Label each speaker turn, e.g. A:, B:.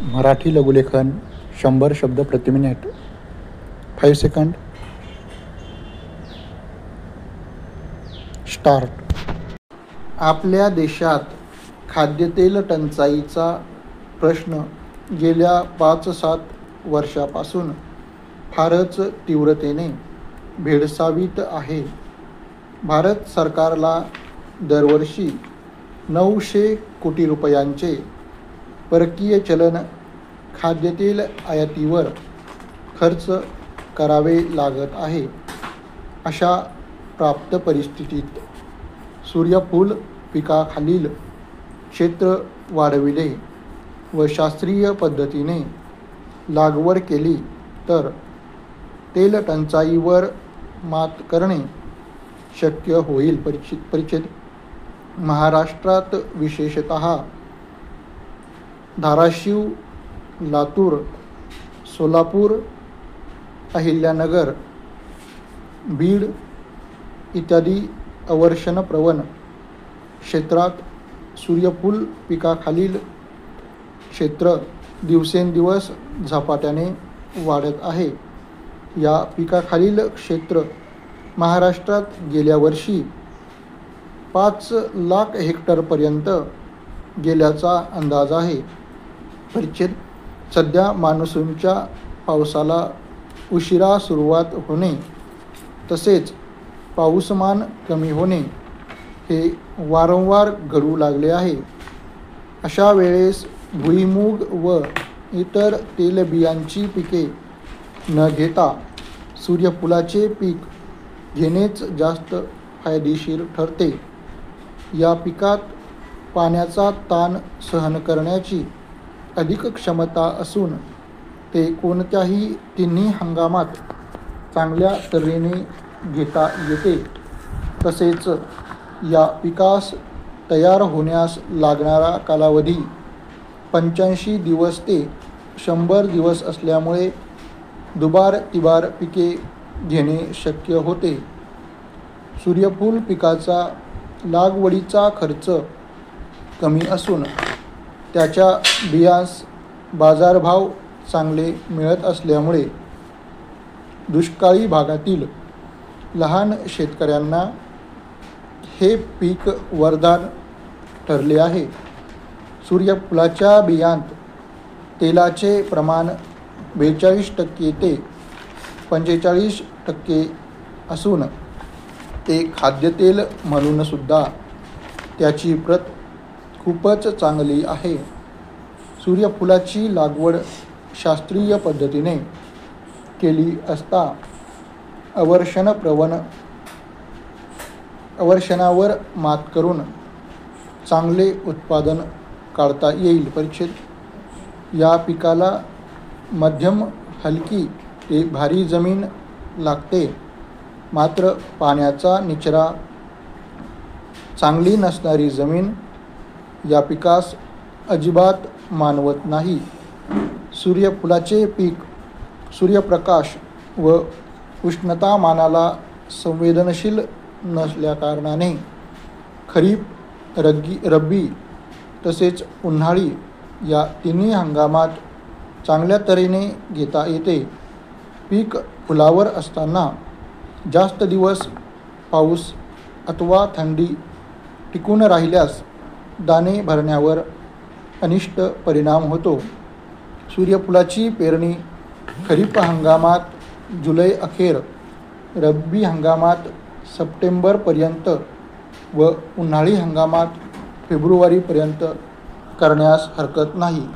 A: मराठी लघुलेखन 100 शब्द प्रति minute. 5 second. Start. आपल्या देशात खाद्यतेल टंचाईचा प्रश्न गेल्या 5-7 वर्षापासून फारच तीव्रतेने भेडसावीत आहे. भारत सरकारला दरवर्षी 900 कोटी रुपयांचे परकीय चलन खाद्यतेल आयातीवर खर्च करावे लागत आहे. अशा प्राप्त परिस्थितीत सूर्यफूल पिकाखालील क्षेत्र वाढविले व शास्त्रीय पद्धतीने लागवड केली तर तेल टंचाईवर मात करणे शक्य होईल. परिच्छेद. महाराष्ट्रात विशेषतः धाराशिव, लातूर, सोलापूर, अहिल्यानगर, बीड इत्यादी अवर्षणप्रवण क्षेत्रात सूर्यफूल पिकाखालील क्षेत्र दिवसेंदिवस झपाट्याने वाढत आहे. या पिकाखालील क्षेत्र महाराष्ट्रात गेल्या वर्षी 5 लाख हेक्टरपर्यंत गेल्याचा अंदाज आहे. परिच्छेद. सध्या मान्सूनच्या पावसाला उशिरा सुरुवात होणे तसेच पाऊसमान कमी होणे हे वारंवार घडू लागले आहे. अशा वेळेस भुईमूग व इतर तेलबियांची पिके न घेता सूर्यफूलाचे पीक घेणेच जास्त फायदेशीर ठरते. या पिकात पाण्याचा ताण सहन करण्याची अधिक क्षमता असून ते कोणत्याही तिन्ही हंगामात चांगल्या तऱ्हेने घेता येते. तसेच या पिकास तयार होण्यास लागणारा कालावधी 85 दिवस ते 100 दिवस असल्यामुळे दुबार तिबार पिके घेणे शक्य होते. सूर्यफूल पिकाचा लागवडीचा खर्च कमी असून त्याच्या बियास बाजारभाव चांगले मिळत असल्यामुळे दुष्काळी भागातील लहान शेतकऱ्यांना हे पीक वरदान ठरले आहे. सूर्यफूलाच्या बियांत तेलाचे प्रमाण 42% ते 45% असून ते खाद्यतेल म्हणून सुद्धा त्याची प्रत खूपच चांगली आहे. सूर्यफूलाची लागवड शास्त्रीय पद्धतीने केली असता अवर्षणावर मात करून चांगले उत्पादन काढता येईल. परिच्छेद. या पिकाला मध्यम हलकी ते भारी जमीन लागते. मात्र पाण्याचा निचरा चांगली नसणारी जमीन या पिकास अजिबात मानवत नाही. सूर्यफूलाचे पीक सूर्यप्रकाश व उष्णतामानाला संवेदनशील नसल्याकारणाने खरीप, रब्बी तसेच उन्हाळी या तिन्ही हंगामात चांगल्या तऱ्हेने घेता येते. पीक फुलावर असताना जास्त दिवस पाऊस अथवा थंडी टिकून राहिल्यास दाणे भरण्यावर अनिष्ट परिणाम होतो. सूर्यफूलाची पेरणी खरीप हंगामात जुलै अखेर, रब्बी हंगामात सप्टेंबरपर्यंत व उन्हाळी हंगामात फेब्रुवारीपर्यंत करण्यास हरकत नाही.